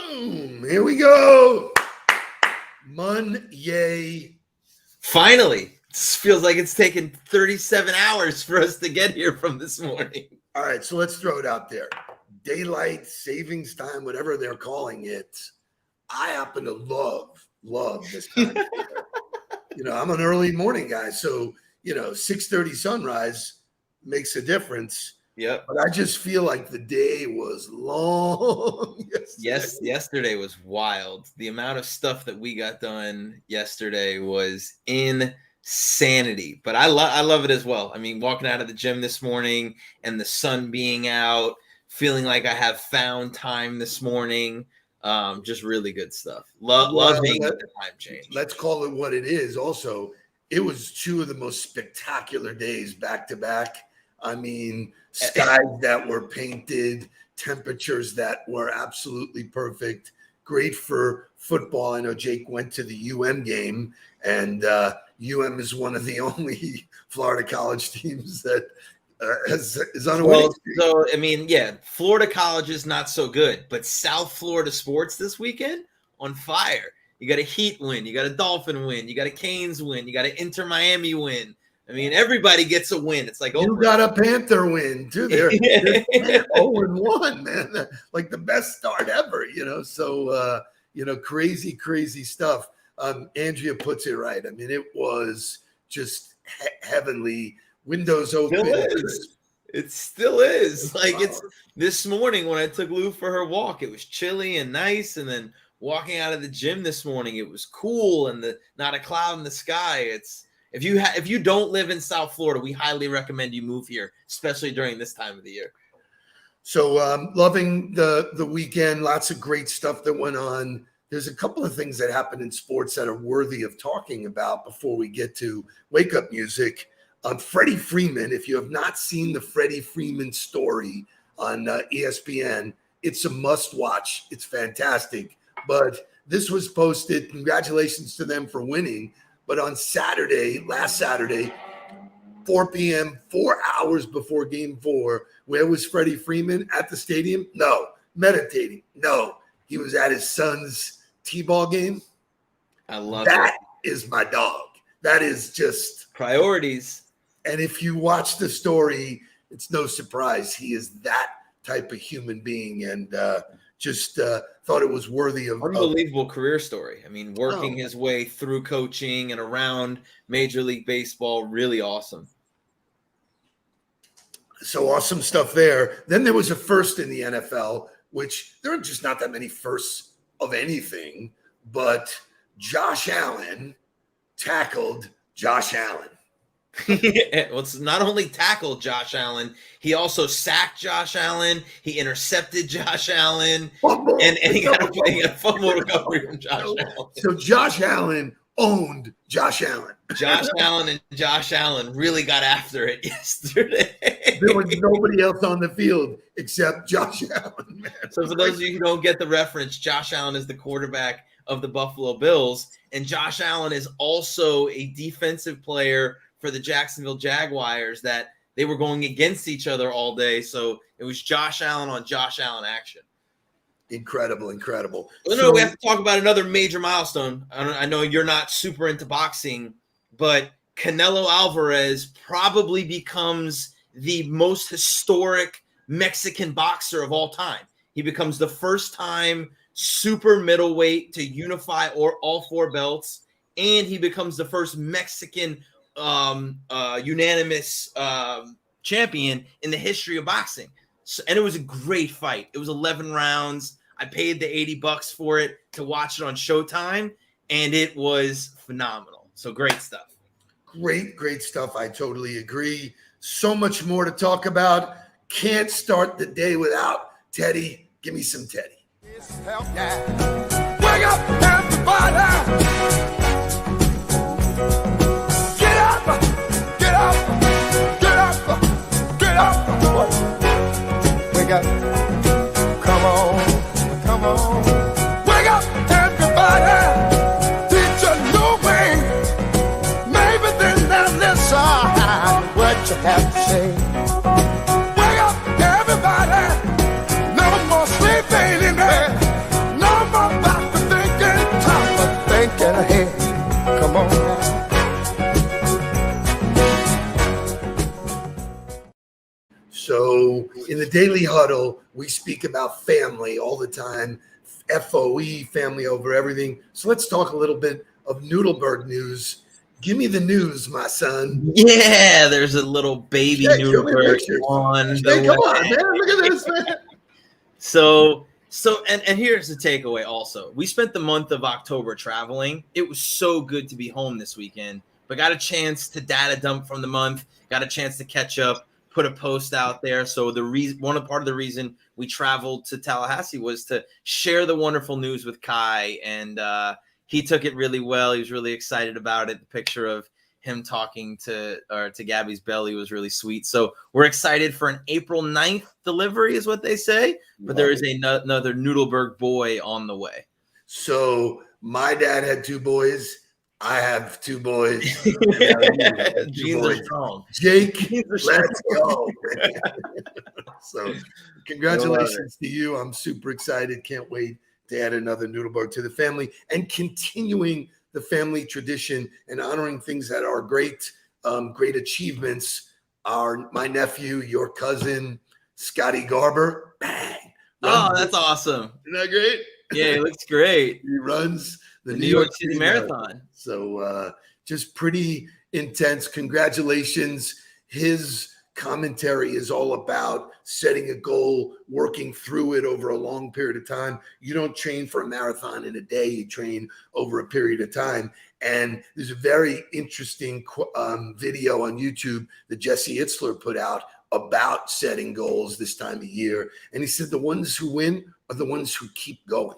Boom! Here we go. Monday. Finally. This feels like it's taken 37 hours for us to get here from this morning. All right, so let's throw it out there. Daylight savings time, whatever they're calling it. I happen to love this time of year. I'm an early morning guy, so 6:30 sunrise makes a difference. Yep. But I just feel like the day was long. Yesterday was wild. The amount of stuff that we got done yesterday was insanity. But I love it as well. I mean, walking out of the gym this morning and the sun being out, feeling like I have found time this morning. Just really good stuff. Loving the time change. Let's call it what it is. Also, it was two of the most spectacular days back to back. I mean, skies that were painted, temperatures that were absolutely perfect. Great for football. I know Jake went to the game, and UM is one of the only Florida college teams that is on a winning streak. So, I mean, Florida college is not so good, but South Florida sports this weekend on fire. You got a Heat win, you got a Dolphin win, you got a Canes win, you got an Inter Miami win. I mean, everybody gets a win. It's like you got a Panther win too. They're 0-1, man. Like the best start ever. So crazy stuff. Andrea puts it right. I mean, it was just heavenly. Windows open. It still is. Like it's this morning when I took Lou for her walk, it was chilly and nice, and then walking out of the gym this morning, it was cool and not a cloud in the sky. It's if you don't live in South Florida, we highly recommend you move here, especially during this time of the year. So loving the weekend, lots of great stuff that went on. There's a couple of things that happened in sports that are worthy of talking about before we get to wake up music. Freddie Freeman, if you have not seen the Freddie Freeman story on ESPN, it's a must watch. It's fantastic. But this was posted. Congratulations to them for winning. But on last Saturday, 4 p.m., 4 hours before game 4, where was Freddie Freeman? At the stadium? No. Meditating? No. He was at his son's T-ball game. I love that. That is my dog. That is just priorities. And if you watch the story, it's no surprise he is that type of human being, and just thought it was worthy of unbelievable career story. I mean, working his way through coaching and around Major League Baseball, really awesome. So awesome stuff there. Then there was a first in the NFL, which there are just not that many firsts of anything, but Josh Allen tackled Josh Allen. Well, it's not only tackled Josh Allen, he also sacked Josh Allen. He intercepted Josh Allen, and he got a fumble recovery from Josh Allen. So Josh Allen owned Josh Allen. Josh Allen and Josh Allen really got after it yesterday. There was nobody else on the field except Josh Allen. Man. So for those of you who don't get the reference, Josh Allen is the quarterback of the Buffalo Bills, and Josh Allen is also a defensive player for the Jacksonville Jaguars that they were going against each other all day. So it was Josh Allen on Josh Allen action. Incredible. Well, we have to talk about another major milestone. I know you're not super into boxing, but Canelo Alvarez probably becomes the most historic Mexican boxer of all time. He becomes the first time super middleweight to unify all 4 belts, and he becomes the first Mexican unanimous champion in the history of boxing. So, and it was a great fight. It was 11 rounds. I paid the $80 for it to watch it on Showtime, and it was phenomenal. So great stuff. Great stuff. I totally agree. So much more to talk about. Can't start the day without Teddy. Give me some Teddy. Wake up, everybody. Wake up, come on, wake up, everybody, teach a new way, maybe then they'll listen what you have to say. Wake up, everybody, no more sleeping in bed, no Daily Huddle, we speak about family all the time, FOE, family over everything. So let's talk a little bit of Nudelberg news. Give me the news, my son. Yeah, there's a little baby Jay, show me Nudelberg pictures. on Jay, the come way. on, man. Look at this, man. So and here's the takeaway also. We spent the month of October traveling. It was so good to be home this weekend, but got a chance to data dump from the month, got a chance to catch up, put a post out there. So part of the reason we traveled to Tallahassee was to share the wonderful news with Kai, and he took it really well. He was really excited about it. The picture of him talking to Gabby's belly was really sweet. So we're excited for an April 9th delivery is what they say, but there is another Nudelberg boy on the way. So my dad had 2 boys. I have 2 boys. Genes are strong. Jake, let's go. So congratulations to you. I'm super excited. Can't wait to add another Nudelberg to the family and continuing the family tradition and honoring things that are great, great achievements. My nephew, your cousin, Scotty Garber, bang. Oh, that's awesome. Isn't that great? Yeah, he looks great. He runs the New York City Marathon. So just pretty intense. Congratulations. His commentary is all about setting a goal, working through it over a long period of time. You don't train for a marathon in a day. You train over a period of time. And there's a very interesting video on YouTube that Jesse Itzler put out about setting goals this time of year. And he said the ones who win are the ones who keep going.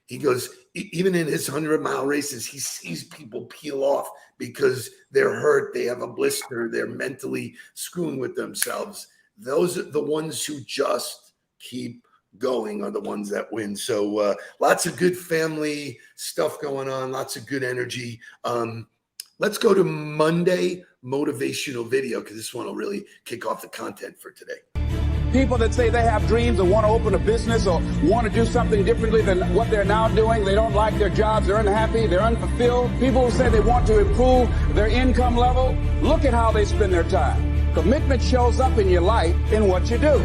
He goes, even in his 100-mile races, he sees people peel off because they're hurt, they have a blister, they're mentally screwing with themselves. Those are the ones who just keep going are the ones that win. So lots of good family stuff going on, lots of good energy. Let's go to Monday motivational video because this one will really kick off the content for today. People that say they have dreams or want to open a business or want to do something differently than what they're now doing. They don't like their jobs. They're unhappy. They're unfulfilled. People who say they want to improve their income level. Look at how they spend their time. Commitment shows up in your life in what you do.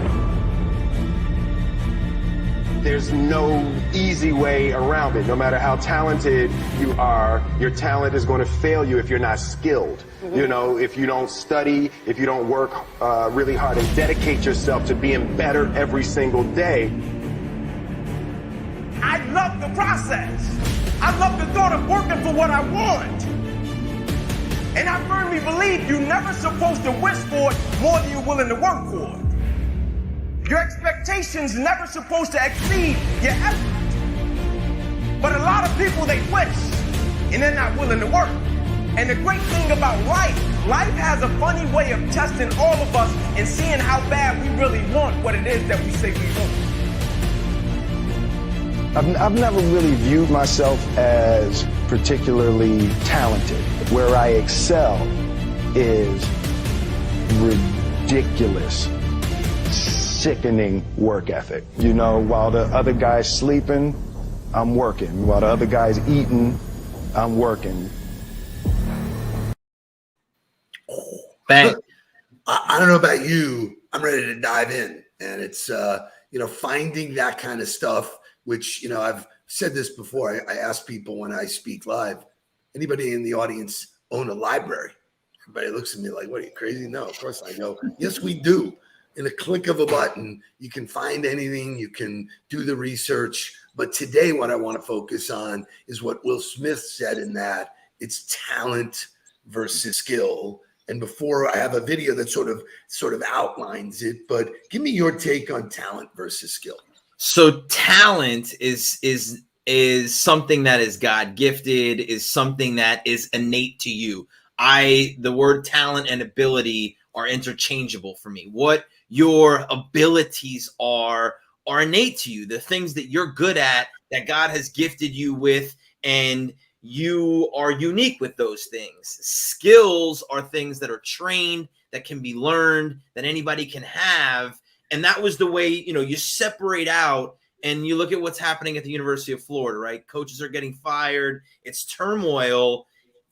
There's no easy way around it. No matter how talented you are, your talent is going to fail you if you're not skilled. You know, if you don't study, if you don't work really hard and dedicate yourself to being better every single day. I love the process. I love the thought of working for what I want. And I firmly believe you're never supposed to wish for it more than you're willing to work for it. Your expectations never supposed to exceed your effort. But a lot of people, they wish, and they're not willing to work. And the great thing about life has a funny way of testing all of us and seeing how bad we really want what it is that we say we want. I've never really viewed myself as particularly talented. Where I excel is ridiculous, sickening work ethic. You know, while the other guy's sleeping, I'm working. While the other guy's eating, I'm working. Bang. I don't know about you. I'm ready to dive in. And it's, finding that kind of stuff, which, I've said this before. I ask people when I speak live, anybody in the audience own a library? Everybody looks at me like, what, are you crazy? No, of course I know. Yes, we do. In a click of a button, you can find anything. You can do the research. But today, what I want to focus on is what Will Smith said in that it's talent versus skill. And before I have a video that sort of outlines it, but give me your take on talent versus skill. So talent is something that is God gifted, is something that is innate to you. The word talent and ability are interchangeable for me. What your abilities are innate to you. The things that you're good at, that God has gifted you with, and you are unique with those things. Skills are things that are trained, that can be learned, that anybody can have. And that was the way, you separate out, and you look at what's happening at the University of Florida, right? Coaches are getting fired. It's turmoil.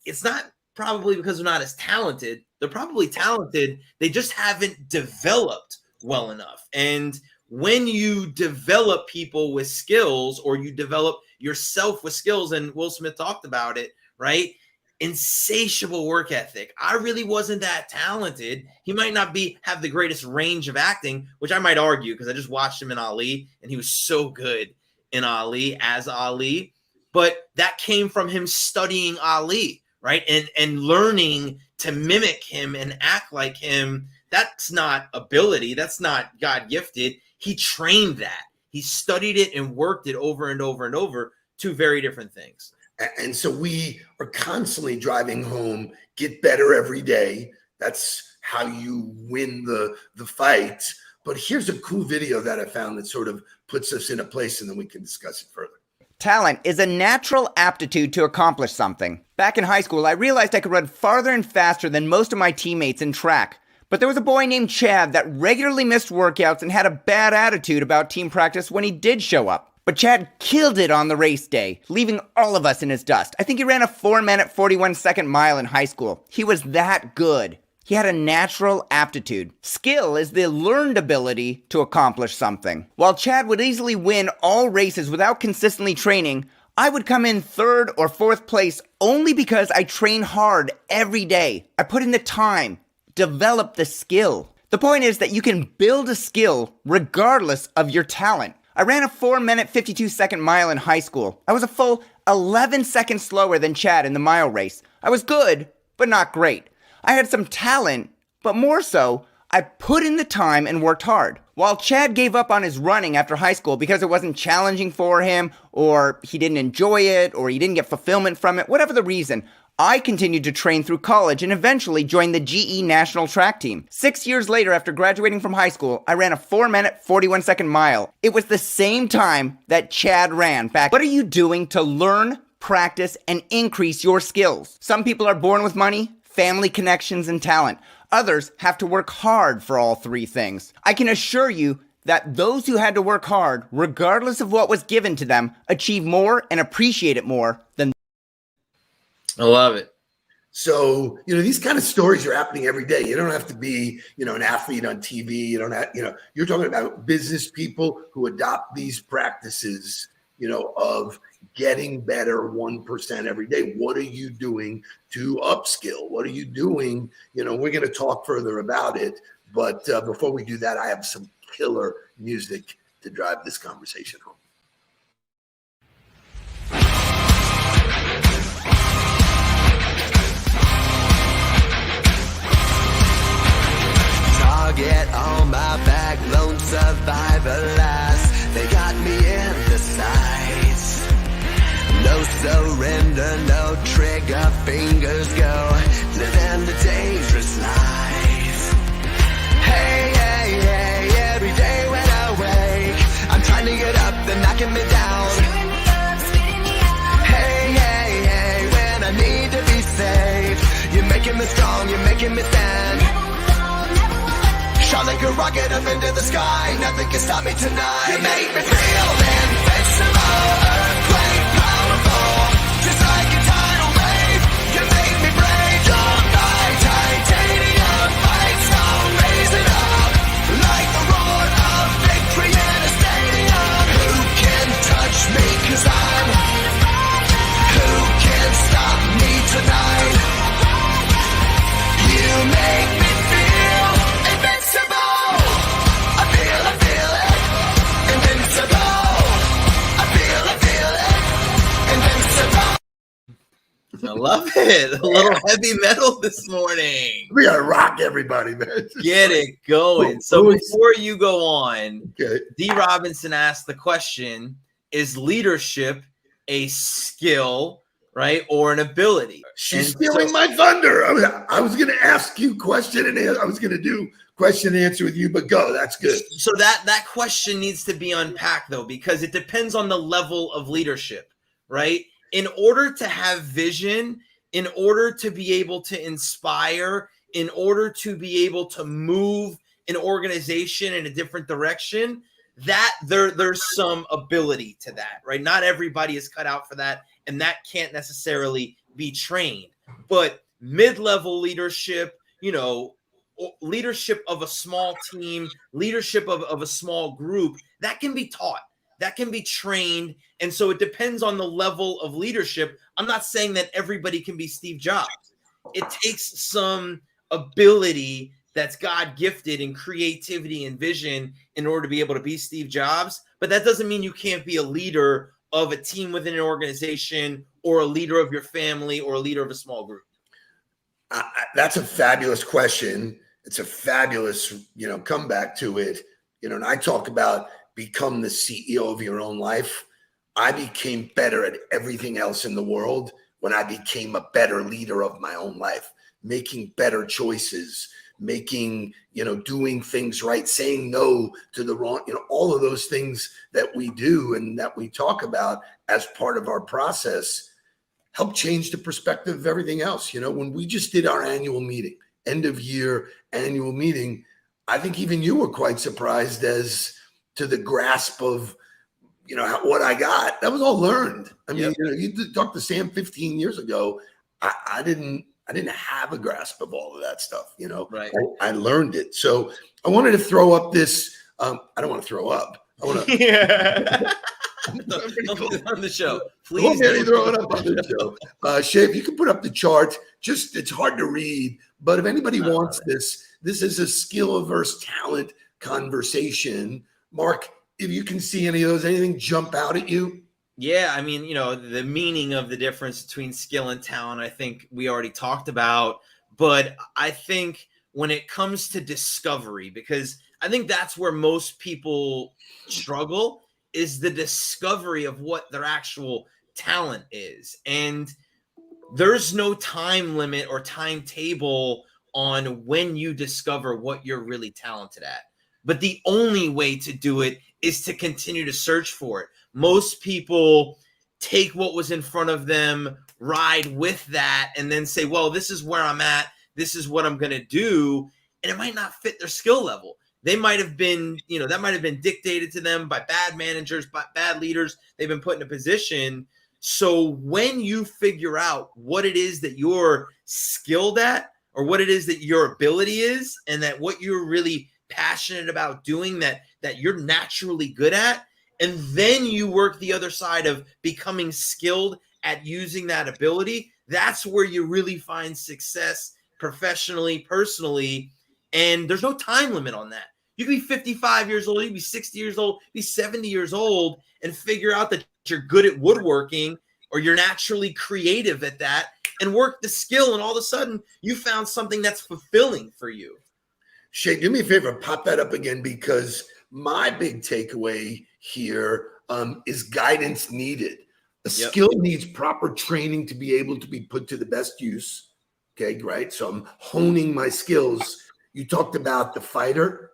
It's not probably because they're not as talented. They're probably talented. They just haven't developed well enough. And when you develop people with skills, or you develop yourself with skills, and Will Smith talked about it, right? Insatiable work ethic. I really wasn't that talented. He might not have the greatest range of acting, which I might argue, because I just watched him in Ali and he was so good in Ali as Ali. But that came from him studying Ali, right? And learning to mimic him and act like him. That's not ability. That's not God gifted. He trained that. He studied it and worked it over and over and over. Two very different things. And so we are constantly driving home, get better every day. That's how you win the fight. But here's a cool video that I found that sort of puts us in a place, and then we can discuss it further. Talent is a natural aptitude to accomplish something. Back in high school, I realized I could run farther and faster than most of my teammates in track. But there was a boy named Chad that regularly missed workouts and had a bad attitude about team practice when he did show up. But Chad killed it on the race day, leaving all of us in his dust. I think he ran a 4-minute, 41-second mile in high school. He was that good. He had a natural aptitude. Skill is the learned ability to accomplish something. While Chad would easily win all races without consistently training, I would come in 3rd or 4th place only because I train hard every day. I put in the time, develop the skill. The point is that you can build a skill regardless of your talent. I ran a 4-minute, 52-second mile in high school. I was a full 11 seconds slower than Chad in the mile race. I was good, but not great. I had some talent, but more so, I put in the time and worked hard. While Chad gave up on his running after high school because it wasn't challenging for him, or he didn't enjoy it, or he didn't get fulfillment from it, whatever the reason, I continued to train through college and eventually joined the GE national track team. 6 years later, after graduating from high school, I ran a 4-minute, 41-second mile. It was the same time that Chad ran back. What are you doing to learn, practice, and increase your skills? Some people are born with money, family connections, and talent. Others have to work hard for all three things. I can assure you that those who had to work hard, regardless of what was given to them, achieve more and appreciate it more than. I love it. So, these kind of stories are happening every day. You don't have to be, an athlete on TV. You don't have, you're talking about business people who adopt these practices, of getting better 1% every day. What are you doing to upskill? What are you doing? We're going to talk further about it. But before we do that, I have some killer music to drive this conversation home. Target on my back, lone survivor last. They got me in the sights. No surrender, no trigger, fingers go. Living the dangerous life. Hey, hey, hey, every day when I wake, I'm trying to get up, they're knocking me down. Hey, hey, hey, when I need to be safe, you're making me strong, you're making me stand. Shot like a rocket up into the sky. Nothing can stop me tonight. You make me feel invincible, earthquake powerful, just like a tidal wave. You make me break on my titanium fight stone, raise it up like the roar of victory in a stadium. Who can touch me? 'Cause I'm. Who can stop me tonight? You make me feel invincible. I feel it. Invincible. I feel it. Invincible. I love it. A little heavy metal this morning. We gotta rock everybody, man. Get it going. So before you go on, Okay. D. Robinson asked the question, is leadership a skill, right, or an ability? She's And stealing so- my thunder. I was going to ask you question and I was going to do question and answer with you, but go. That's good. So that question needs to be unpacked, though, because it depends on the level of leadership, right? In order to have vision, in order to be able to inspire, in order to be able to move an organization in a different direction, that there's some ability to that, right? Not everybody is cut out for that, and that can't necessarily be trained. But mid-level leadership, leadership of a small team, leadership of a small group, that can be taught, that can be trained. And so it depends on the level of leadership. I'm not saying that everybody can be Steve Jobs. It takes some ability that's God gifted in creativity and vision in order to be able to be Steve Jobs. But that doesn't mean you can't be a leader of a team within an organization, or a leader of your family, or a leader of a small group. That's a fabulous question. It's a fabulous, comeback to it. And I talk about become the CEO of your own life. I became better at everything else in the world when I became a better leader of my own life, making better choices, making, doing things right, saying no to the wrong, all of those things that we do and that we talk about as part of our process help change the perspective of everything else. When we just did our annual meeting, end of year annual meeting, I think even you were quite surprised as to the grasp of, what I got. That was all learned. I mean, you talked to Sam 15 years ago. I didn't have a grasp of all of that stuff. Right. I learned it. So I wanted to throw up this. I don't want to throw up. I want to. Yeah. On the show, please. Throw it up on the show. Shay, if you can put up the chart. Just, it's hard to read, but if anybody wants this is a skill versus talent conversation. Mark, if you can see any of those, anything jump out at you? Yeah, I mean, the meaning of the difference between skill and talent, I think we already talked about. But I think when it comes to discovery, because I think that's where most people struggle, is the discovery of what their actual talent is. And there's no time limit or timetable on when you discover what you're really talented at. But the only way to do it is to continue to search for it. Most people take what was in front of them, ride with that, and then say, well, this is where I'm at. This is what I'm going to do. And it might not fit their skill level. They might have been, that might have been dictated to them by bad managers, by bad leaders. They've been put in a position. So when you figure out what it is that you're skilled at, or what it is that your ability is, and that what you're really passionate about doing, that you're naturally good at, and then you work the other side of becoming skilled at using that ability, that's where you really find success professionally, personally. And there's no time limit on that. You can be 55 years old, you can be 60 years old, be 70 years old, and figure out that you're good at woodworking, or you're naturally creative at that, and work the skill, and all of a sudden you found something that's fulfilling for you. Shay, do me a favor, pop that up again, because my big takeaway here is guidance needed. A skill needs proper training to be able to be put to the best use. Okay, right? So I'm honing my skills. You talked about the fighter.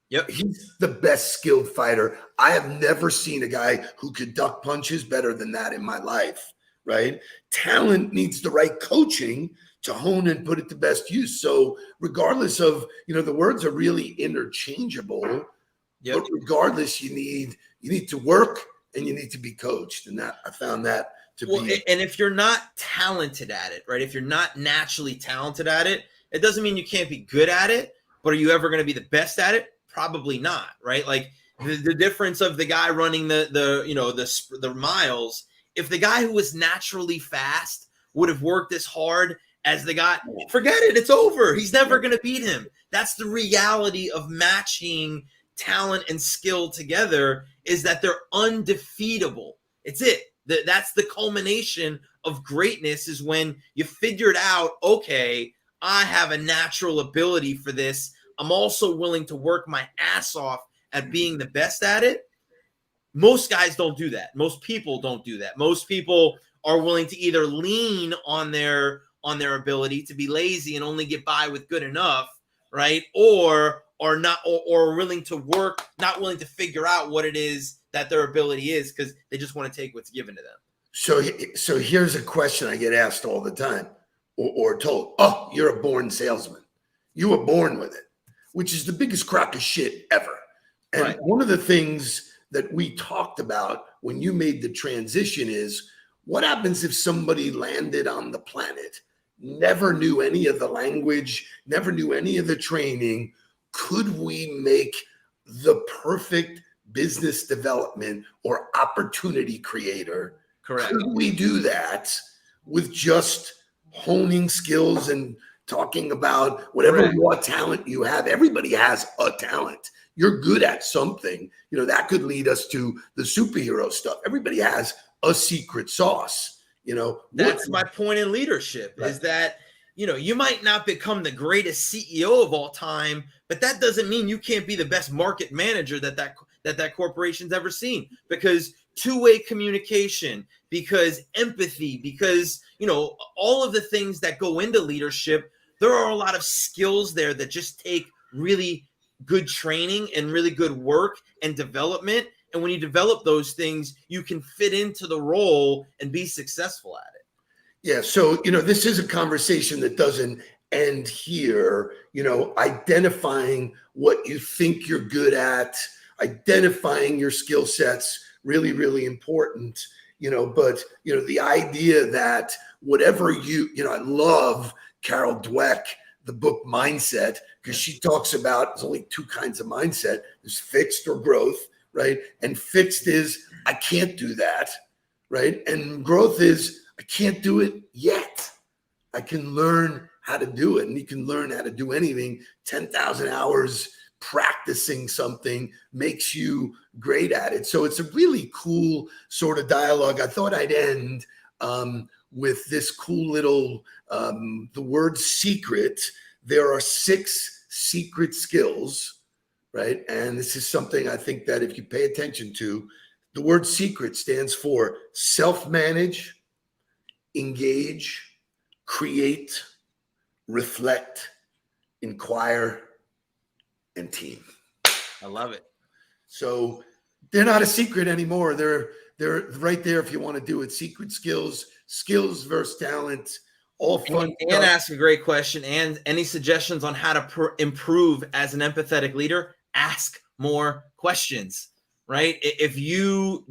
Yep. He's the best skilled fighter. I have never seen a guy who could duck punches better than that in my life, right? Talent needs the right coaching to hone and put it to best use. So regardless of, the words are really interchangeable, but regardless, you need to work and you need to be coached. And that I found that to be. And if you're not talented at it, right? If you're not naturally talented at it, it doesn't mean you can't be good at it, but are you ever going to be the best at it? Probably not, right? Like the difference of the guy running the miles, if the guy who was naturally fast would have worked as hard as the guy, forget it, it's over. He's never going to beat him. That's the reality of matching talent and skill together, is that they're undefeatable. It's it. That's the culmination of greatness, is when you figured out, okay, I have a natural ability for this. I'm also willing to work my ass off at being the best at it. Most guys don't do that. Most people don't do that. Most people are willing to either lean on their ability, to be lazy and only get by with good enough, right? Or not, or willing to work, not willing to figure out what it is that their ability is, because they just want to take what's given to them. So here's a question I get asked all the time, or told, oh, you're a born salesman. You were born with it, which is the biggest crock of shit ever. And one of the things that we talked about when you made the transition is, what happens if somebody landed on the planet never knew any of the language, never knew any of the training. Could we make the perfect business development or opportunity creator? Correct. Could we do that with just honing skills and talking about whatever raw talent you have? Everybody has a talent. You're good at something. You know, that could lead us to the superhero stuff. Everybody has a secret sauce. You know, that's my point in leadership, is that, you know, you might not become the greatest CEO of all time, but that doesn't mean you can't be the best market manager that corporation's ever seen, because two-way communication, because empathy, because, you know, all of the things that go into leadership, there are a lot of skills there that just take really good training and really good work and development. And when you develop those things, you can fit into the role and be successful at it. Yeah. So, you know, this is a conversation that doesn't end here. You know, identifying what you think you're good at, identifying your skill sets, really, really important. You know, but, you know, the idea that whatever you know, I love Carol Dweck, the book Mindset, because she talks about there's only two kinds of mindset. There's fixed or growth, right? And fixed is, I can't do that, right? And growth is, I can't do it yet. I can learn how to do it. And you can learn how to do anything. 10,000 hours practicing something makes you great at it. So it's a really cool sort of dialogue. I thought I'd end with this cool little, the word secret. There are 6 secret skills, right? And this is something I think that if you pay attention to, the word secret stands for self-manage, engage, create, reflect, inquire, and team. I love it. So they're not a secret anymore. They're right there if you want to do it. Secret skills versus talent, all fun. Dan asked a great question. And any suggestions on how to improve as an empathetic leader? Ask more questions, right? If you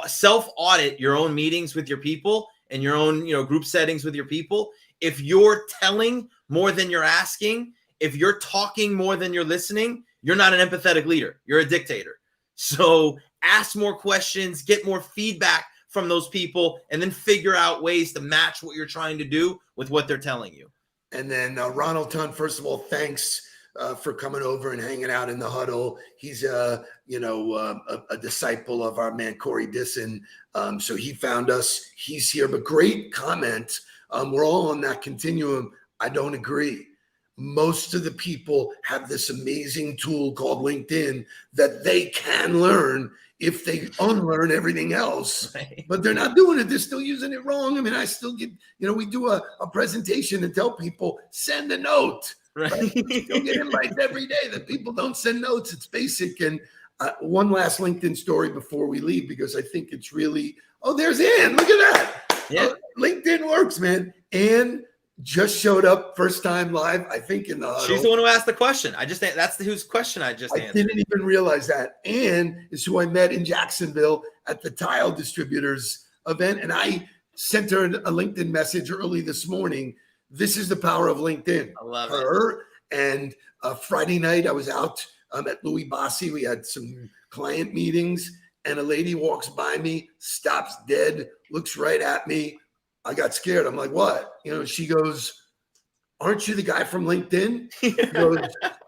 self-audit your own meetings with your people and your own, you know, group settings with your people, if you're telling more than you're asking, if you're talking more than you're listening, you're not an empathetic leader. You're a dictator. So ask more questions, get more feedback from those people, and then figure out ways to match what you're trying to do with what they're telling you. And then Ronald Tunn, first of all, thanks for coming over and hanging out in the huddle. He's a disciple of our man Corey Disson. So he found us. He's here. But great comment. We're all on that continuum. I don't agree. Most of the people have this amazing tool called LinkedIn that they can learn if they unlearn everything else, right. But they're not doing it. They're still using it wrong. I mean, I still get, you know, we do a presentation and tell people, send a note. Right? You'll get invites every day that people don't send notes. It's basic. And one last LinkedIn story before we leave, because I think it's really, there's Ann. Look at that. Yeah. LinkedIn works, man. Ann just showed up first time live, I think, in the huddle. She's the one who asked the question. That's whose question I just answered. I didn't even realize that. Ann is who I met in Jacksonville at the Tile Distributors event. And I sent her a LinkedIn message early this morning. This is the power of LinkedIn. I love her. And Friday night, I was out at Louis Bassi. We had some client meetings, and a lady walks by me, stops dead, looks right at me. I got scared. I'm like, what? You know, she goes, aren't you the guy from LinkedIn? She goes,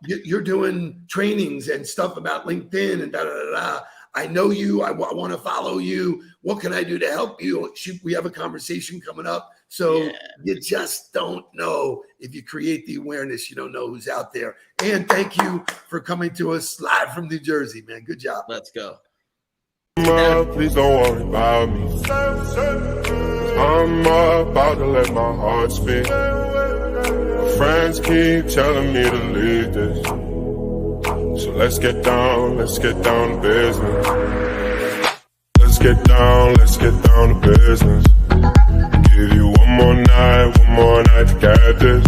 you're doing trainings and stuff about LinkedIn and da-da-da-da. I know you. I want to follow you. What can I do to help you? We have a conversation coming up. So you just don't know. If you create the awareness, you don't know who's out there. And thank you for coming to us live from New Jersey, man. Good job. Let's go. Please don't worry about me. I'm about to let my heart speak. My friends keep telling me to leave this. So let's get down to business. Let's get down to business. Give you one more night to get this.